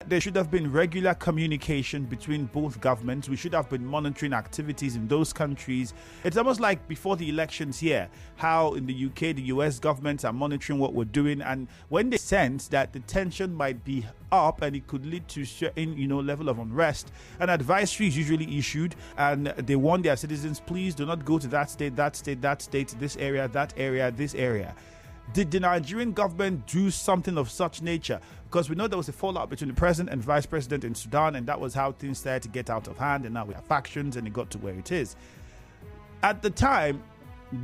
There should have been regular communication between both governments. We should have been monitoring activities in those countries. It's almost like before the elections here, how in the UK, the US governments are monitoring what we're doing. And when they sense that the tension might be up and it could lead to certain, level of unrest, an advisory is usually issued and they warn their citizens, please do not go to that state, this area, this area. Did the Nigerian government do something of such nature? Because we know there was a fallout between the president and vice president in Sudan, and that was how things started to get out of hand, and now we have factions, and it got to where it is. At the time,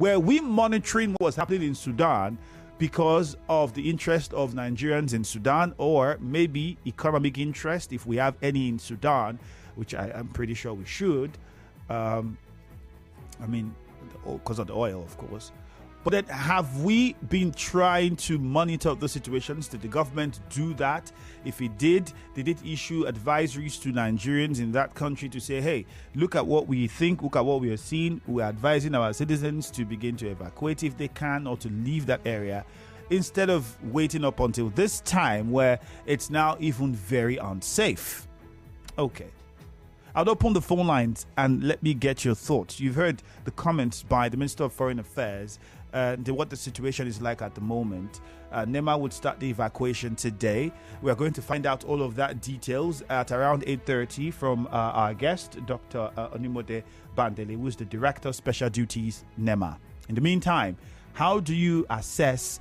were we monitoring what was happening in Sudan because of the interest of Nigerians in Sudan, or maybe economic interest, if we have any in Sudan, which I'm pretty sure we should, because of the oil, of course. But then have we been trying to monitor the situations? Did the government do that? If it did it issue advisories to Nigerians in that country to say, hey, look at what we think, look at what we are seeing. We're advising our citizens to begin to evacuate if they can, or to leave that area, instead of waiting up until this time where it's now even very unsafe. Okay. I'll open the phone lines and let me get your thoughts. You've heard the comments by the Minister of Foreign Affairs, what the situation is like at the moment. NEMA would start the evacuation today. We are going to find out all of that details at around 8:30 from our guest, Dr. Onimode Bandele, who is the Director of Special Duties, NEMA. In the meantime, how do you assess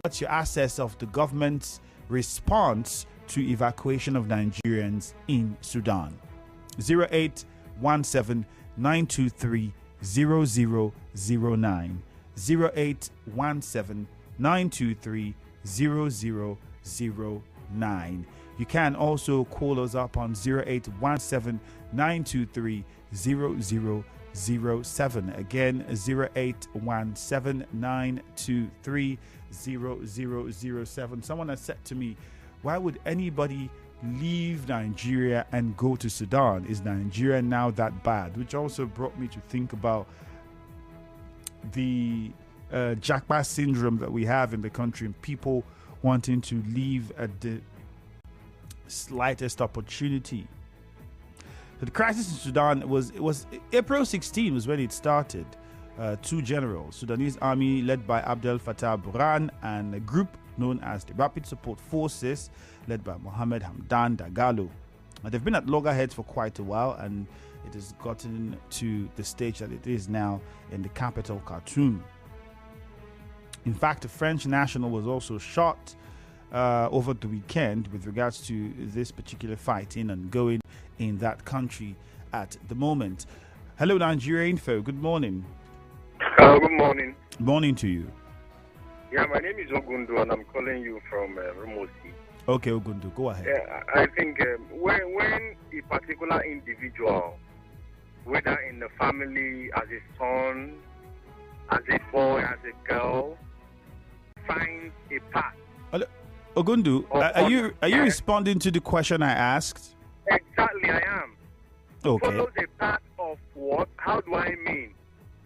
what's your assess of the government's response to evacuation of Nigerians in Sudan? 0817 923 0009. 0817 923 0009. You can also call us up on 0817 923 0007. Again, 0817 923 0007. Someone has said to me, why would anybody leave Nigeria and go to Sudan? Is Nigeria now that bad? Which also brought me to think about the Jackpot syndrome that we have in the country, and people wanting to leave at the slightest opportunity. So the crisis in Sudan was April 16 was when it started. Two generals, Sudanese army led by Abdel Fattah Burhan, and a group known as the Rapid Support Forces led by Mohammed Hamdan Dagalo. They've been at loggerheads for quite a while, and it has gotten to the stage that it is now in the capital, Khartoum. In fact, a French national was also shot over the weekend with regards to this particular fighting and going in that country at the moment. Hello, Nigeria Info. Good morning. Good morning. Morning to you. Yeah, my name is Ogundu, and I'm calling you from Rumosi. Okay, Ogundu, go ahead. Yeah, I think when a particular individual, whether in the family, as a son, as a boy, as a girl, finds a path. Ogundu, are you responding to the question I asked? Exactly, I am. Okay. Follows a path of what? How do I mean?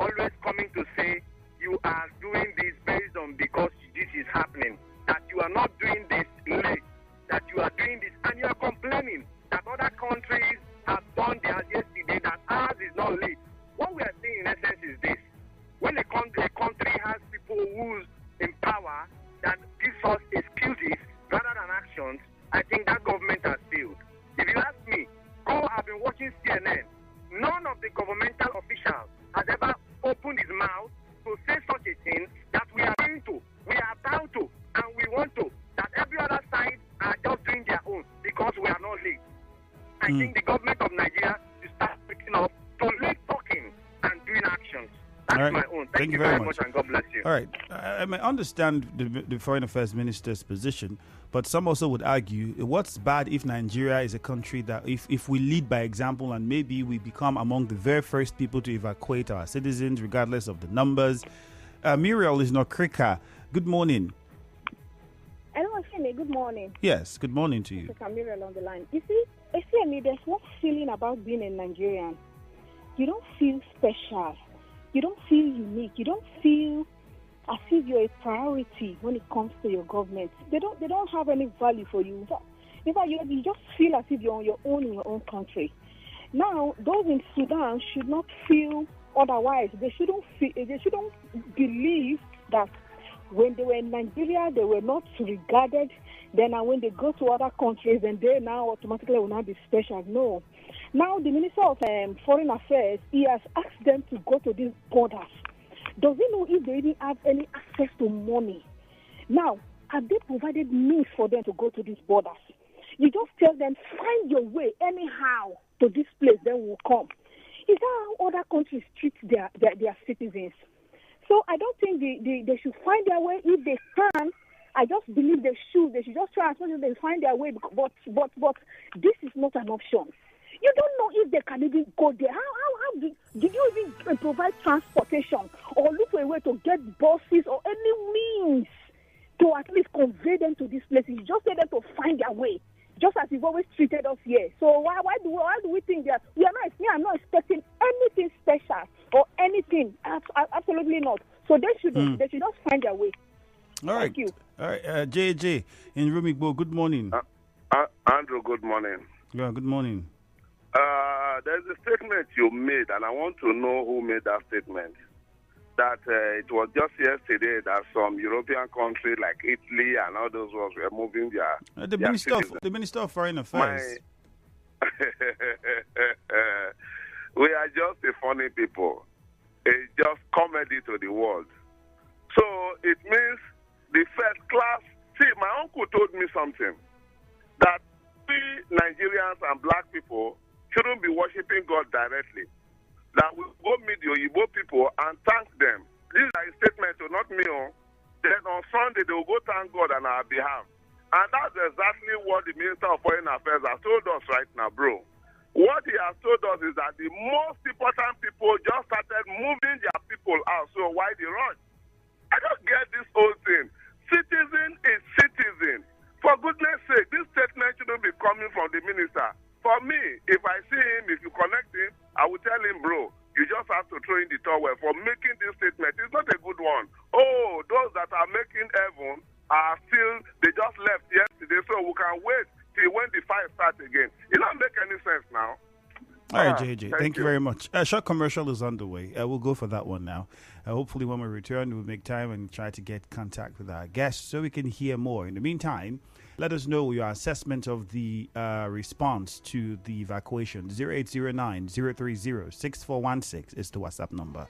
Always coming to say you are doing this based on because this is happening. That you are not doing this late. That you are doing this, and you are complaining that other countries have done theirs yesterday, that ours is not late. What we are saying in essence is this: when a country has people who's in power that gives us excuses rather than actions, I think that government has failed. If you ask me, I've been watching CNN. None of the governmental officials has ever opened his mouth to say such a thing that we are going to, we are bound to, and we want to. That every other side are just doing their own because we are not late. I think the government of Nigeria should start picking up to late talking and doing actions. That's my own. Thank you very much, and God bless you. All right. I may understand the Foreign Affairs Minister's position, but some also would argue, what's bad if Nigeria is a country that if we lead by example and maybe we become among the very first people to evacuate our citizens, regardless of the numbers. Muriel is not Krika. Good morning. Hello, Ashene. Good morning. Yes, good morning to you. Muriel on the line. You see, Ashene, there's no feeling about being a Nigerian. You don't feel special. You don't feel unique. You don't feel as if you're a priority when it comes to your government. They don't have any value for you. In fact, you just feel as if you're on your own in your own country. Now, those in Sudan should not feel otherwise. They shouldn't believe that when they were in Nigeria, they were not regarded. Then when they go to other countries, and they now automatically will not be special. No. Now, the Minister of Foreign Affairs, he has asked them to go to these borders. Does he know if they even have any access to money? Now, have they provided means for them to go to these borders? You just tell them, find your way anyhow to this place, then we'll come. Is that how other countries treat their citizens? So I don't think they should find their way if they can. I just believe they should. They should just try as much as they find their way. But this is not an option. You don't know if they can even go there. How did you even provide transportation or look for a way to get buses or any means to at least convey them to these places? You just tell them to find their way, just as you've always treated us here. So why do we think that I'm not expecting anything special or anything? Absolutely not. So they should just find their way. All right. Thank you. All right, JJ in Rumigbo, good morning. Andrew, good morning. Yeah, good morning. There's a statement you made, and I want to know who made that statement. That it was just yesterday that some European countries like Italy and all those ones were moving their the Minister of Foreign Affairs. We are just a funny people. It's just comedy to the world. So it means the first class. See, my uncle told me something that we Nigerians and black people shouldn't be worshiping God directly. That we go meet the Oyibo people and thank them. This is a statement, not me. Then on Sunday, they will go thank God on our behalf. And that's exactly what the Minister of Foreign Affairs has told us right now, bro. What he has told us is that the most important people just started moving their people out. So why they run? I don't get this whole thing. Citizen is citizen. For goodness sake, this statement shouldn't be coming from the minister. For me, if I see him, if you connect him, I will tell him, bro, you just have to throw in the towel for making this statement. It's not a good one. Oh, those that are making heaven are still, they just left yesterday, so we can wait till when the fire starts again. It don't make any sense now. All right, JJ, thank you very much. Short commercial is underway. We'll go for that one now. Hopefully, when we return, we'll make time and try to get contact with our guests so we can hear more. In the meantime, let us know your assessment of the response to the evacuation. 0809-030-6416 is the WhatsApp number.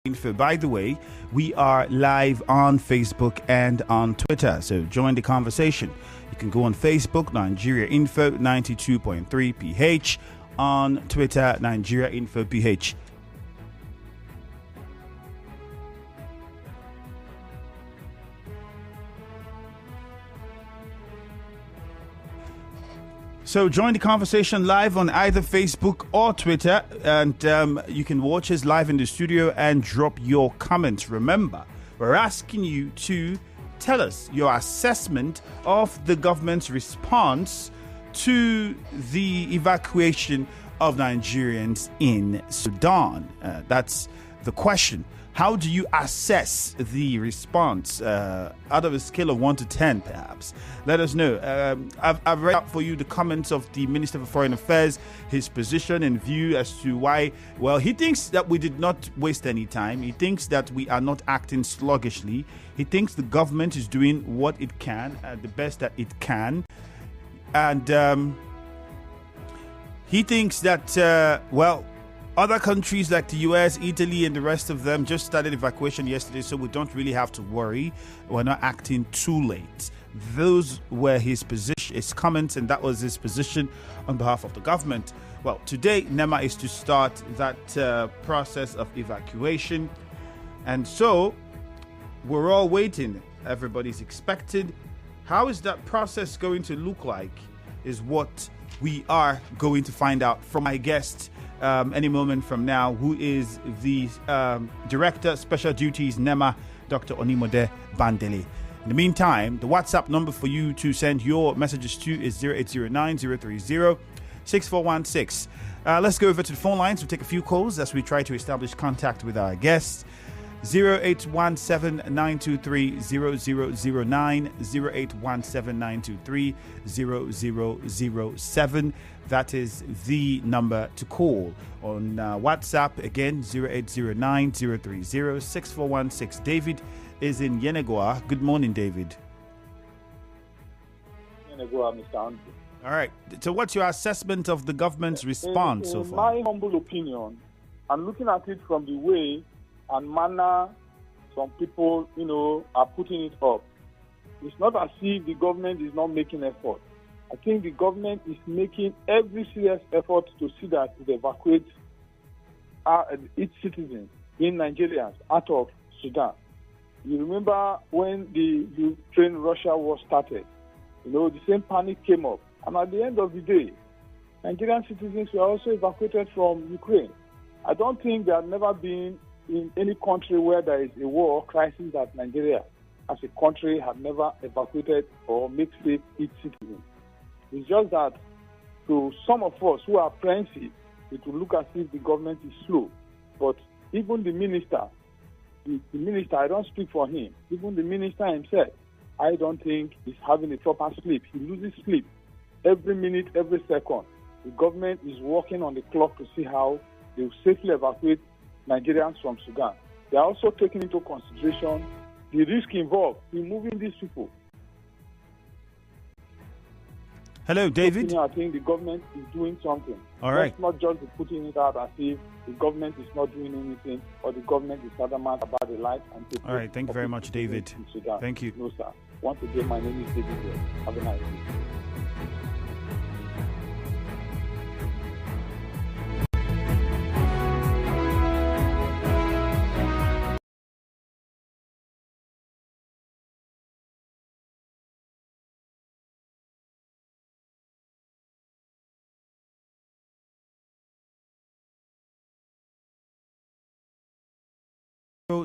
Info. By the way, we are live on Facebook and on Twitter, so join the conversation. You can go on Facebook, Nigeria Info 92.3 PH, on Twitter, Nigeria Info PH. So join the conversation live on either Facebook or Twitter, and you can watch us live in the studio and drop your comments. Remember, we're asking you to tell us your assessment of the government's response to the evacuation of Nigerians in Sudan. That's the question. How do you assess the response out of a scale of 1 to 10, perhaps? Let us know. I've read out for you the comments of the Minister for Foreign Affairs, his position and view as to why, well, he thinks that we did not waste any time. He thinks that we are not acting sluggishly. He thinks the government is doing what it can, the best that it can. And he thinks that, other countries like the US, Italy, and the rest of them just started evacuation yesterday, so we don't really have to worry. We're not acting too late. Those were his position, his comments, and that was his position on behalf of the government. Well, today, NEMA is to start that process of evacuation. And so, we're all waiting. Everybody's expected. How is that process going to look like is what we are going to find out from my guest any moment from now, who is the Director, Special Duties, NEMA, Dr. Onimode Bandele. In the meantime, the WhatsApp number for you to send your messages to is 0809-030-6416. Let's go over to the phone lines. We'll take a few calls as we try to establish contact with our guests. 0817-923-0009, 0817-923-0007. That is the number to call. On WhatsApp, again, 0809-030-6416. David is in Yenagoa. Good morning, David. Yenagoa, Mr. Andrew. All right. So what's your assessment of the government's response so far? In my humble opinion, I'm looking at it from the way and manner some people, are putting it up. It's not as if the government is not making effort. I think the government is making every serious effort to see that it evacuates its citizens, in Nigerians, out of Sudan. You remember when the Ukraine-Russia war started, the same panic came up. And at the end of the day, Nigerian citizens were also evacuated from Ukraine. I don't think there have never been in any country where there is a war or crisis that Nigeria, as a country, have never evacuated or made safe its citizens. It's just that to some of us who are apprehensive, it will look as if the government is slow. But even the minister, I don't speak for him, even the minister himself, I don't think he's having a proper sleep. He loses sleep every minute, every second. The government is working on the clock to see how they will safely evacuate Nigerians from Sudan. They are also taking into consideration the risk involved in moving these people. Hello, David. I think the government is doing something. All right. Let's not just be putting it out as if the government is not doing anything or the government is adamant about the life and people. All right. Thank you very much, David. Thank you. No, sir. Once again, my name is David. Have a nice day.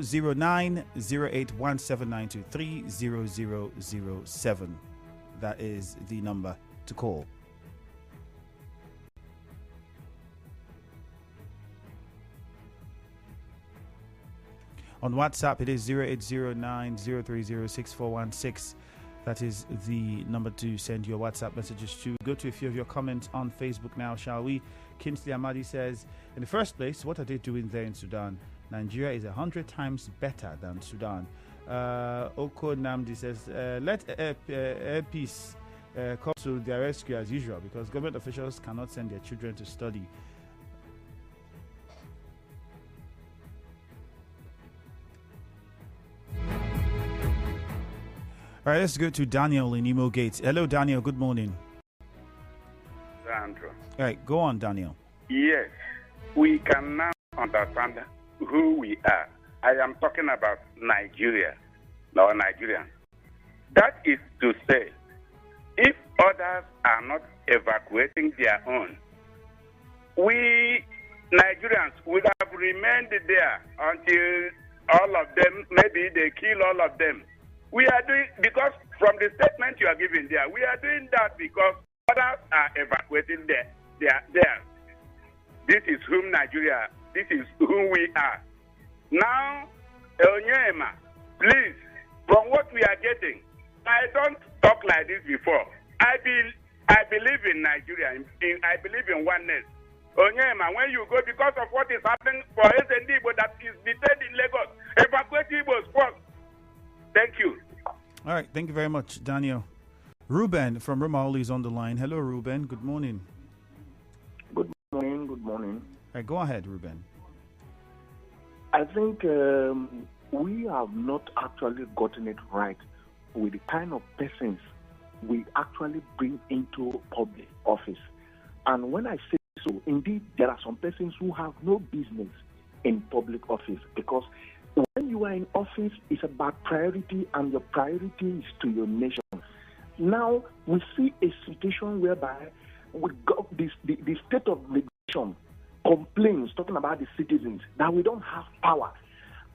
Zero 09-0817-923-0007. That is the number to call. On WhatsApp, it is 0809-030-6416. That is the number to send your WhatsApp messages to. Go to a few of your comments on Facebook now, shall we? Kinsley Amadi says, in the first place, what are they doing there in Sudan? Nigeria is 100 times better than Sudan. Oko Namdi says, let Air Peace come to their rescue as usual, because government officials cannot send their children to study. All right, let's go to Daniel in Imo Gates. Hello, Daniel. Good morning. Andrew. All right, go on, Daniel. Yes, we can now understand who we are. I am talking about Nigeria, or Nigerians. That is to say, if others are not evacuating their own, we Nigerians would have remained there until all of them, maybe they kill all of them. We are doing, because from the statement you are giving there, we are doing that because others are evacuating there. This is whom Nigeria, this is who we are. Now, NEMA, please, from what we are getting, I don't talk like this before. I believe in Nigeria. I believe in oneness. NEMA, when you go, because of what is happening for SND Igbo that is detained in Lagos, evacuate Igbos first. Thank you. All right, thank you very much, Daniel. Ruben from Romali is on the line. Hello, Ruben. Good morning. Good morning. Good morning. All right, go ahead, Ruben. I think we have not actually gotten it right with the kind of persons we actually bring into public office. And when I say so, indeed, there are some persons who have no business in public office, because when you are in office, it's about priority, and your priority is to your nation. Now, we see a situation whereby we got the state of the nation complains, talking about the citizens, that we don't have power.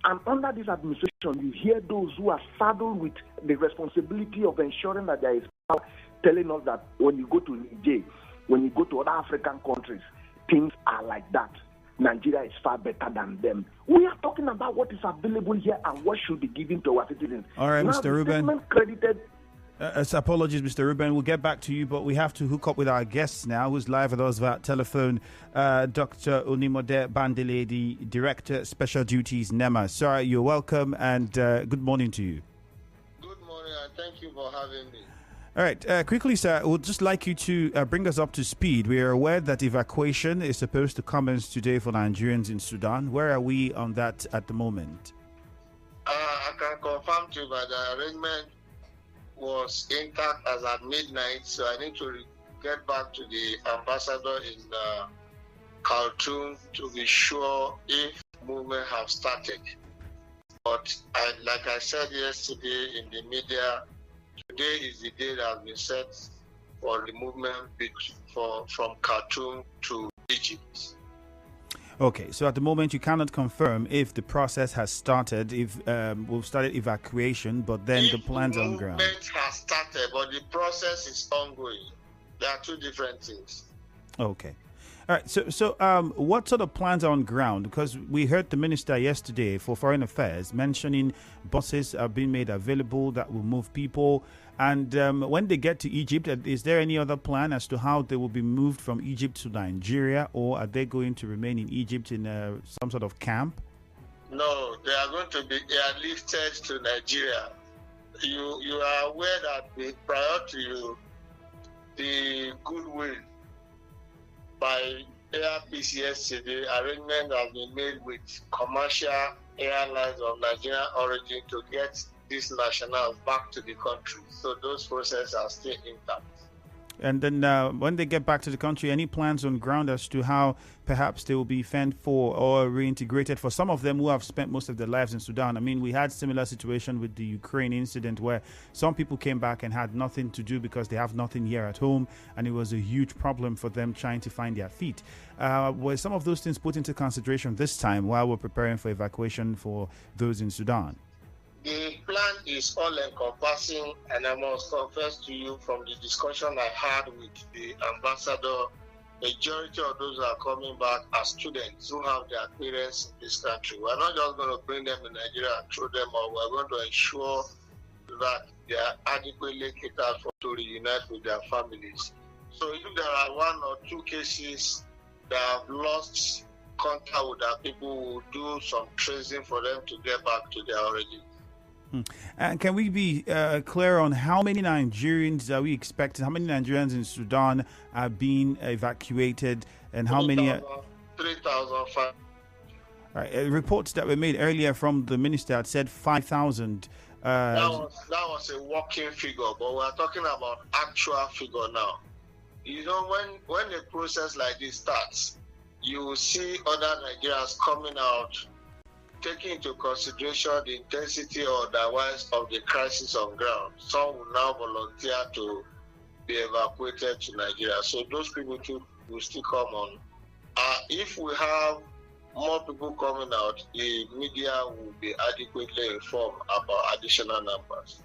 And under this administration, you hear those who are saddled with the responsibility of ensuring that there is power, telling us that when you go to Niger, when you go to other African countries, things are like that. Nigeria is far better than them. We are talking about what is available here and what should be given to our citizens. All right, now, Mr. Ruben. Credited. Apologies, Mr. Ruben. We'll get back to you, but we have to hook up with our guests now, who's live with us via telephone. Dr. Onimode Bandele, the Director, Special Duties, NEMA. Sir, you're welcome, and good morning to you. Good morning, and thank you for having me. All right, quickly, sir, I would just like you to bring us up to speed. We are aware that evacuation is supposed to commence today for Nigerians in Sudan. Where are we on that at the moment? I can confirm to you that the arrangement was intact as at midnight, so I need to get back to the ambassador in Khartoum to be sure if movement have started. But like I said yesterday in the media, today is the day that has been set for the movement from Khartoum to Egypt. Okay, so at the moment you cannot confirm if the process has started, if we've started evacuation, but then the plans on ground. The movement has started, but the process is ongoing. There are two different things. Okay. All right, so what sort of plans are on ground? Because we heard the minister yesterday for Foreign Affairs mentioning buses are being made available that will move people. And when they get to Egypt, is there any other plan as to how they will be moved from Egypt to Nigeria, or are they going to remain in Egypt in some sort of camp? No, they are going to be airlifted to Nigeria. You are aware that prior to the goodwill by ARPC yesterday, arrangement has been made with commercial airlines of Nigerian origin to get these nationals back to the country. So those processes are still intact. And then when they get back to the country, any plans on ground as to how perhaps they will be fended for or reintegrated for some of them who have spent most of their lives in Sudan? I mean, we had similar situation with the Ukraine incident where some people came back and had nothing to do because they have nothing here at home, and it was a huge problem for them trying to find their feet. Were some of those things put into consideration this time while we're preparing for evacuation for those in Sudan? The plan is all-encompassing, and I must confess to you from the discussion I had with the ambassador, majority of those who are coming back are students who have their parents in this country. We're not just going to bring them to Nigeria and throw them out. We're going to ensure that they are adequately catered for to reunite with their families. So if there are one or two cases that have lost contact with their people, will do some tracing for them to get back to their origin. And can we be clear on how many Nigerians are we expecting? How many Nigerians in Sudan are being evacuated, and how many? 3,500. Reports that were made earlier from the minister had said 5,000 That was a working figure, but we're talking about actual figure now. You know, when a process like this starts, you will see other Nigerians coming out, taking into consideration the intensity or otherwise of the crisis on ground. Some will now volunteer to be evacuated to Nigeria. So those people too will still come on. If we have more people coming out, the media will be adequately informed about additional numbers.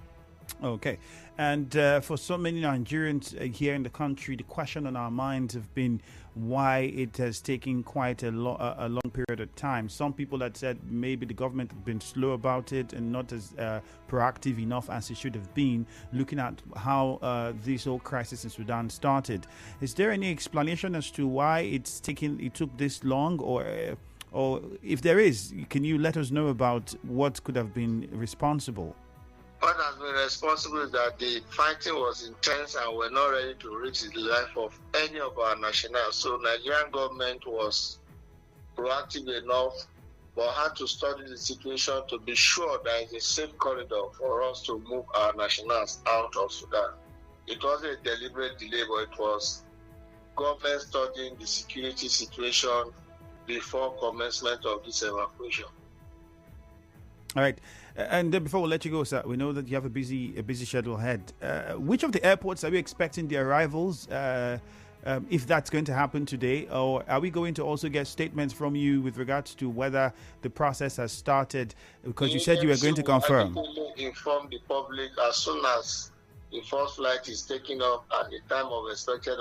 Okay. And for so many Nigerians here in the country, the question on our minds have been why it has taken quite a long period of time. Some people had said maybe the government had been slow about it and not as proactive enough as it should have been, looking at how this whole crisis in Sudan started. Is there any explanation as to why it took this long, or if there is, can you let us know about what could have been responsible? What has been responsible is that the fighting was intense and we're not ready to risk the life of any of our nationals. So Nigerian government was proactive enough, but had to study the situation to be sure there is a safe corridor for us to move our nationals out of Sudan. It wasn't a deliberate delay, but it was government studying the security situation before commencement of this evacuation. All right. And before we let you go, sir, we know that you have a busy schedule ahead. Which of the airports are we expecting the arrivals, if that's going to happen today? Or are we going to also get statements from you with regards to whether the process has started? Because you said you were going to confirm. Inform the public as soon as the first flight is taken off at the time of expected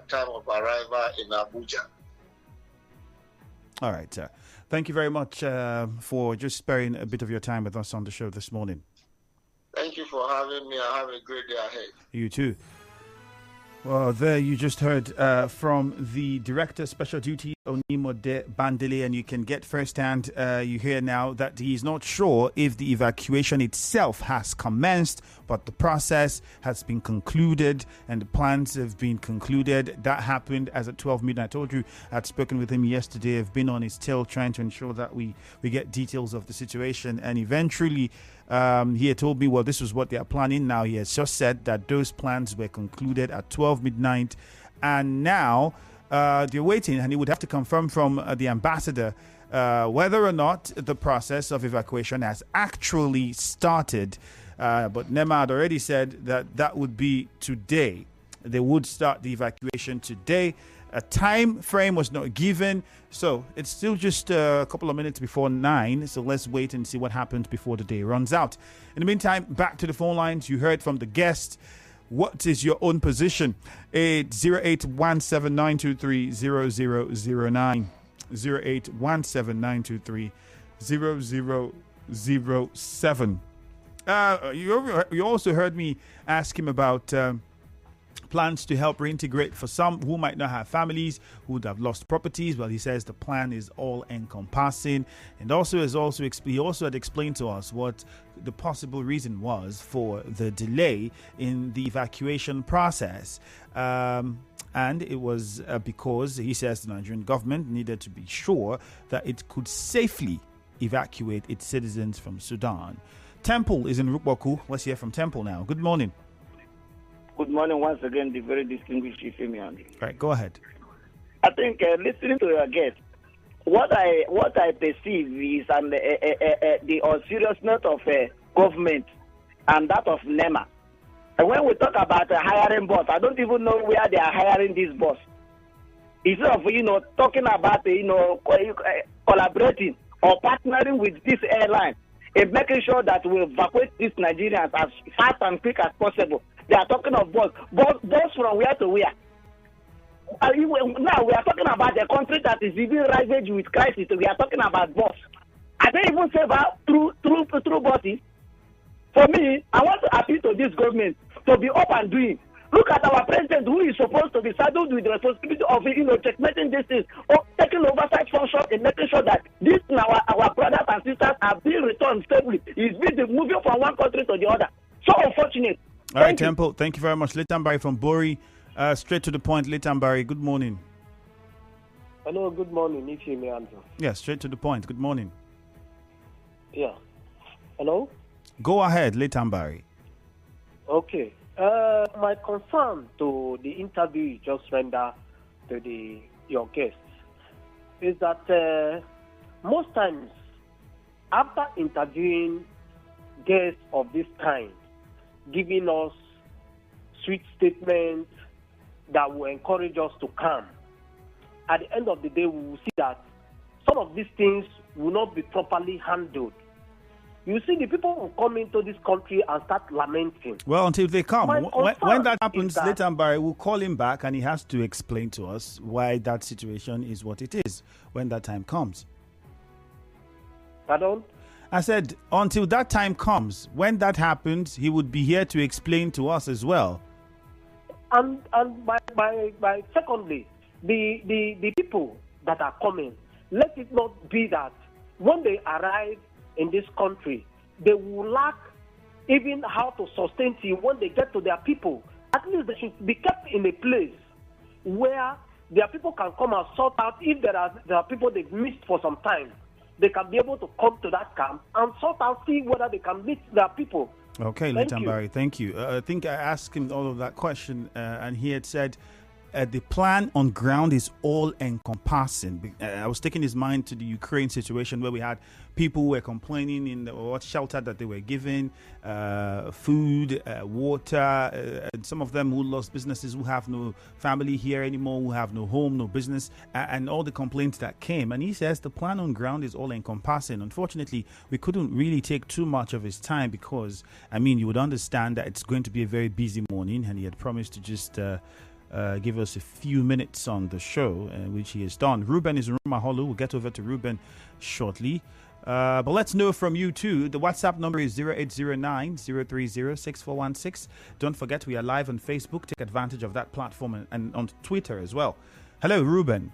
time of arrival in Abuja. All right, sir. Thank you very much for just sparing a bit of your time with us on the show this morning. Thank you for having me. I have a great day ahead. You too. Well, there you just heard from the Director Special Duty, Onimode Bandele, and you can get firsthand, you hear now that he is not sure if the evacuation itself has commenced, but the process has been concluded and the plans have been concluded. That happened as at 12 midnight. I told you I'd spoken with him yesterday. I've been on his tail trying to ensure that we get details of the situation, and eventually he had told me, well, this was what they are planning now. He has just said that those plans were concluded at 12 midnight, and now they're waiting, and he would have to confirm from the ambassador whether or not the process of evacuation has actually started. But NEMA had already said that would be today. They would start the evacuation today. A time frame was not given, so it's still just a couple of minutes before 9. So let's wait and see what happens before the day runs out. In the meantime, back to the phone lines. You heard from the guest. What is your own position? It's 0817-923-0009. 0817-923-0007. You also heard me ask him about plans to help reintegrate for some who might not have families, who would have lost properties. Well, he says the plan is all encompassing, and he also had explained to us what the possible reason was for the delay in the evacuation process. And it was because he says the Nigerian government needed to be sure that it could safely evacuate its citizens from Sudan. Temple is in Rukwaku. Let's hear from Temple now. Good morning. Good morning once again, the very distinguished Ifemian. Right, go ahead. I think listening to your guest, what I perceive is the seriousness of government and that of NEMA. And when we talk about hiring boss, I don't even know where they are hiring this boss. Instead of talking about collaborating or partnering with this airline and making sure that we evacuate these Nigerians as fast and quick as possible. They are talking of boss from where to where. Now we are talking about a country that is even ravaged with crisis. We are talking about boss. Are they even save out through bosses? For me, I want to appeal to this government to be up and doing. Look at our president, who is supposed to be saddled with the responsibility of checkmating these things, or taking oversight function and making sure that our brothers and sisters are being returned safely. It's been moving from one country to the other. So unfortunate. All right, Temple, thank you very much. Letambari from Bori, straight to the point. Letambari, good morning. Hello, good morning. If you may answer. Yeah, straight to the point. Good morning. Yeah. Hello? Go ahead, Litambari. Okay. My concern to the interview you just rendered to your guests is that most times after interviewing guests of this kind, giving us sweet statements that will encourage us to come, at the end of the day, we will see that some of these things will not be properly handled. You see, the people will come into this country and start lamenting. Well, until they come. When that happens, that Litambari will call him back and he has to explain to us why that situation is what it is when that time comes. Pardon? I said, until that time comes, when that happens, he would be here to explain to us as well. And by secondly, the people that are coming, let it not be that when they arrive in this country, they will lack even how to sustain till when they get to their people. At least they should be kept in a place where their people can come and sort out if there are people they've missed for some time. They can be able to come to that camp and sort out, see whether they can meet their people. Okay, Litambari, thank you. I think I asked him all of that question, and he had said the plan on ground is all encompassing. I was taking his mind to the Ukraine situation where we had people who were complaining in what shelter that they were given, food, water, and some of them who lost businesses, who have no family here anymore, who have no home, no business, and all the complaints that came. And he says the plan on ground is all encompassing. Unfortunately, we couldn't really take too much of his time because, I mean, you would understand that it's going to be a very busy morning, and he had promised to just give us a few minutes on the show, which he has done. Ruben is in Rumaholu. We'll get over to Ruben shortly. But let's know from you too. The WhatsApp number is 0809-030-6416. Don't forget we are live on Facebook. Take advantage of that platform and on Twitter as well. Hello, Ruben.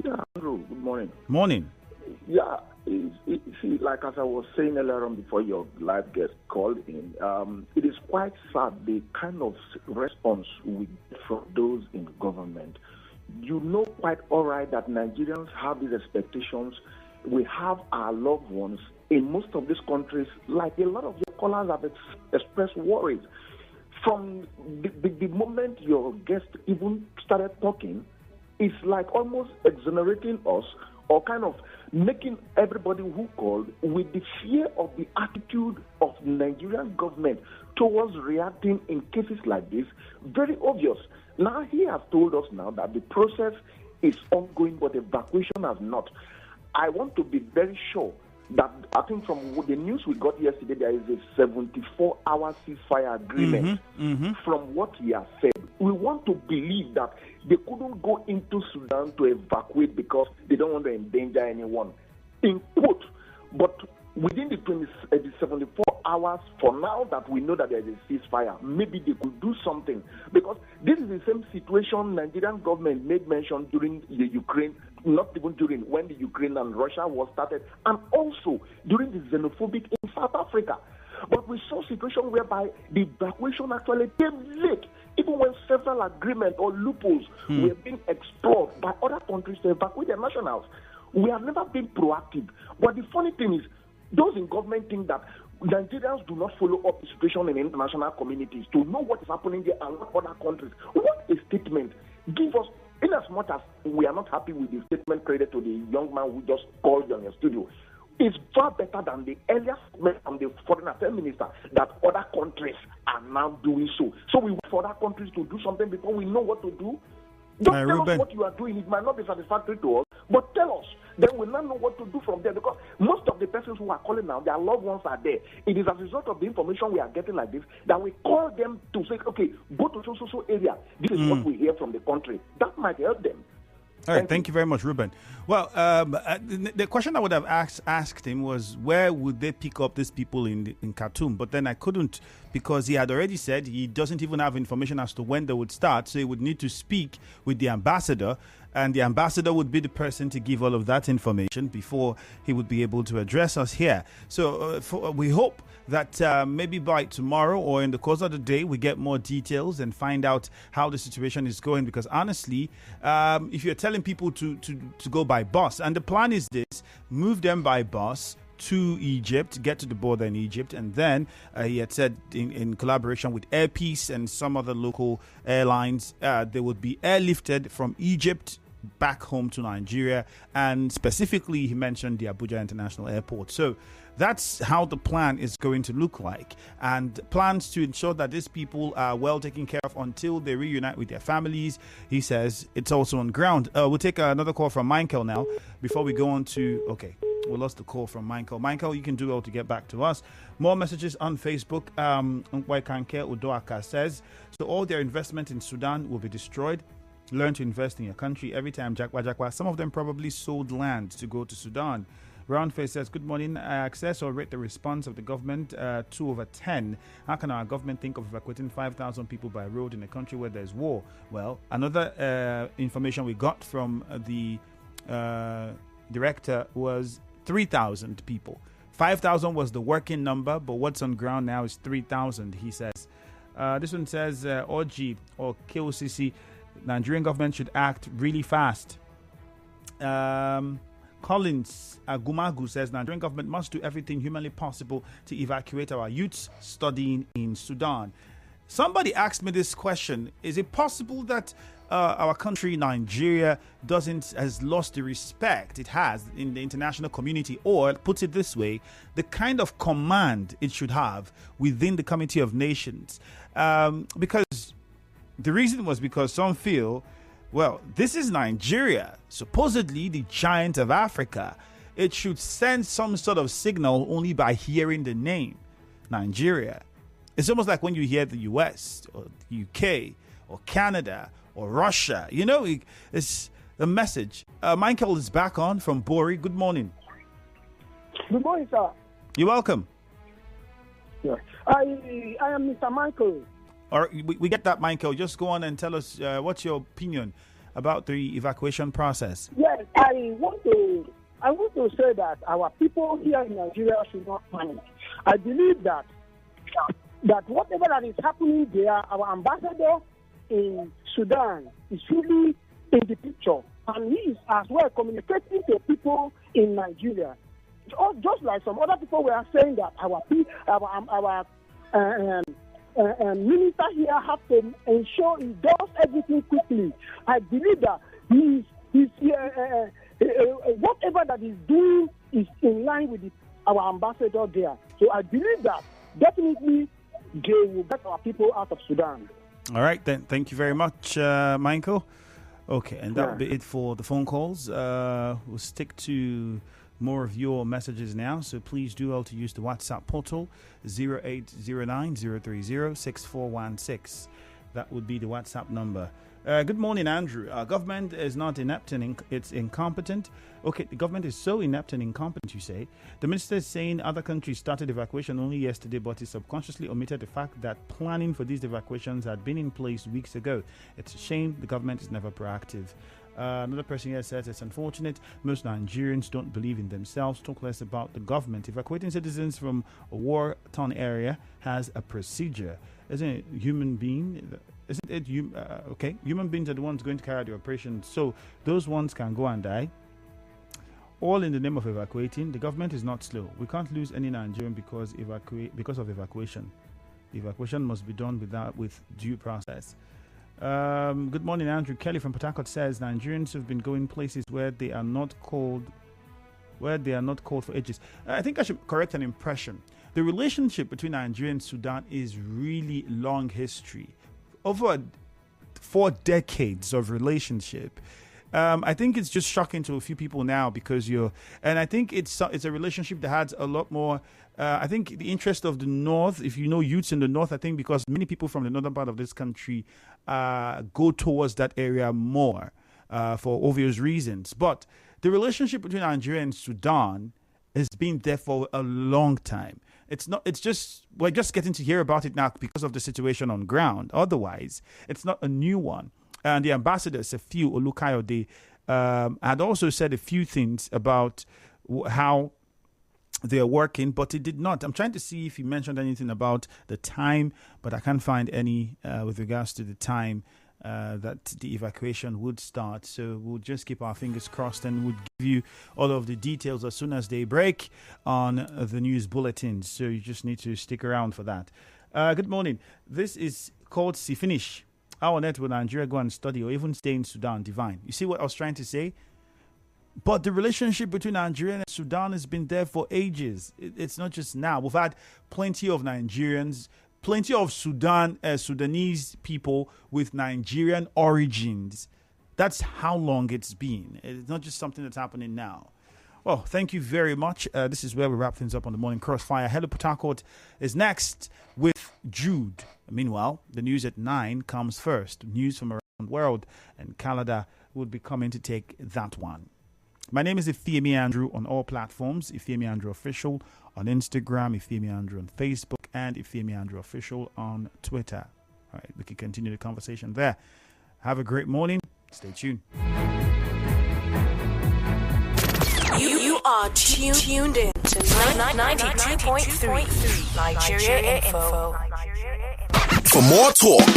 Yeah, hello. Good morning. Morning. Yeah, see, like as I was saying earlier on before your live guest called in, it is quite sad the kind of response we get from those in government. You know quite all right that Nigerians have these expectations. We have our loved ones in most of these countries, like a lot of your callers have expressed worries. From the moment your guest even started talking, it's like almost exonerating us or kind of making everybody who called with the fear of the attitude of the Nigerian government towards reacting in cases like this very obvious. Now he has told us now that the process is ongoing, but evacuation has not. I want to be very sure that I think from the news we got yesterday, there is a 74-hour ceasefire agreement. From what he has said. We want to believe that they couldn't go into Sudan to evacuate because they don't want to endanger anyone, in quote. But within the 74 hours, for now that we know that there is a ceasefire, maybe they could do something. Because this is the same situation Nigerian government made mention during the Ukraine, not even during when the Ukraine and Russia war started, and also during the xenophobic in South Africa. But we saw a situation whereby the evacuation actually came late, even when several agreements or loopholes were being explored by other countries to evacuate their nationals. We have never been proactive. But the funny thing is, those in government think that Nigerians do not follow up the situation in international communities to know what is happening there and what other countries. What a statement. Give us, in as much as we are not happy with the statement credited to the young man who just called you on your studio, it's far better than the earlier statement from the foreign affairs minister that other countries are now doing so. So we wait for other countries to do something before we know what to do. Don't tell Ruben, us what you are doing. It might not be satisfactory to us, but tell us. Then we'll not know what to do from there, because most of the persons who are calling now, their loved ones are there. It is as a result of the information we are getting like this that we call them to say, okay, go to so area. This is what we hear from the country. That might help them. All right, thank you very much, Ruben. Well, the question I would have asked him was, where would they pick up these people in Khartoum? But then I couldn't, because he had already said he doesn't even have information as to when they would start. So he would need to speak with the ambassador, and the ambassador would be the person to give all of that information before he would be able to address us here. So we hope that maybe by tomorrow or in the course of the day, we get more details and find out how the situation is going. Because honestly, if you're telling people to go by bus, and the plan is this, move them by bus to Egypt, get to the border in Egypt, and then he had said in collaboration with Air Peace and some other local airlines, they would be airlifted from Egypt back home to Nigeria, and specifically he mentioned the Abuja International Airport. So that's how the plan is going to look like, and plans to ensure that these people are well taken care of until they reunite with their families. He says it's also on ground. We'll take another call from Michael now before we go on to... Okay, we lost the call from Michael. Michael, you can do well to get back to us. More messages on Facebook. Nkwanke Udoaka says, so all their investment in Sudan will be destroyed. Learn to invest in your country. Every time Jakwa, some of them probably sold land to go to Sudan. Roundface says, good morning. I access or rate the response of the government 2/10. How can our government think of evacuating 5,000 people by road in a country where there's war? Well, another information we got from the director was 3,000 people. 5,000 was the working number, but what's on ground now is 3,000, he says. This one says, OG or KOCC, Nigerian government should act really fast. Collins Agumagu says Nigerian government must do everything humanly possible to evacuate our youths studying in Sudan. Somebody asked me this question: is it possible that our country, Nigeria, has lost the respect it has in the international community, or, put it this way, the kind of command it should have within the Committee of Nations? Because the reason was because some feel, well, this is Nigeria, supposedly the giant of Africa. It should send some sort of signal only by hearing the name Nigeria. It's almost like when you hear the US or the UK or Canada or Russia. You know, it's a message. Michael is back on from Bori. Good morning. Good morning, sir. You're welcome. Yeah. I am Mr. Michael. All right, we get that, Michael. Just go on and tell us what's your opinion about the evacuation process. Yes, I want to say that our people here in Nigeria should not panic. I believe that whatever that is happening there, our ambassador in Sudan is really in the picture, and he is as well communicating to people in Nigeria. Just like some other people were saying that our minister here have to ensure he does everything quickly. I believe that whatever that he's doing is in line with our ambassador there. So I believe that definitely they will get our people out of Sudan. All right, then. Thank you very much, Michael. Okay, and that will be it for the phone calls. We'll stick to more of your messages now, so please do well to use the WhatsApp portal 0809-030-6416. That would be the WhatsApp number. Good morning, Andrew. Our government is not inept and it's incompetent. Okay, the government is so inept and incompetent, you say. The minister is saying other countries started evacuation only yesterday, but he subconsciously omitted the fact that planning for these evacuations had been in place weeks ago. It's a shame the government is never proactive. Another person here says it's unfortunate most Nigerians don't believe in themselves, talk less about the government. Evacuating citizens from a war-torn area has a procedure. Isn't it human being? Isn't it okay? Human beings are the ones going to carry out the operation, so those ones can go and die. All in the name of evacuating. The government is not slow. We can't lose any Nigerian because of evacuation. The evacuation must be done with due process. Good morning, Andrew. Kelly from Port Harcourt says Nigerians have been going places where they are not called for ages. I think I should correct an impression. The relationship between Nigeria and Sudan is really long history, over 4 decades of relationship. I think it's just shocking to a few people now because and I think it's a relationship that has a lot more. I think the interest of the North, if you know youths in the North, I think because many people from the northern part of this country go towards that area more for obvious reasons. But the relationship between Nigeria and Sudan has been there for a long time. We're just getting to hear about it now because of the situation on ground. Otherwise, it's not a new one. And the ambassador, Sefiu Olukayode, had also said a few things about how they are working, but he did not. I'm trying to see if he mentioned anything about the time, but I can't find any with regards to the time that the evacuation would start. So we'll just keep our fingers crossed and we'll give you all of the details as soon as they break on the news bulletins. So you just need to stick around for that. Good morning. This is called See Finish. How on earth will Nigeria go and study or even stay in Sudan? Divine. You see what I was trying to say? But the relationship between Nigeria and Sudan has been there for ages. It's not just now. We've had plenty of Nigerians, plenty of Sudanese people with Nigerian origins. That's how long it's been. It's not just something that's happening now. Well, thank you very much. This is where we wrap things up on the Morning Crossfire. Hello, Port Harcourt is next with Jude. Meanwhile, the news at 9 comes first. News from around the world, and Canada will be coming to take that one. My name is Ifeami Andrew on all platforms. Ifeami Andrew Official on Instagram, Ifeami Andrew on Facebook, and Ifeami Andrew Official on Twitter. All right, we can continue the conversation there. Have a great morning. Stay tuned. You are tuned in to 92.3 Nigeria Info. For more talk,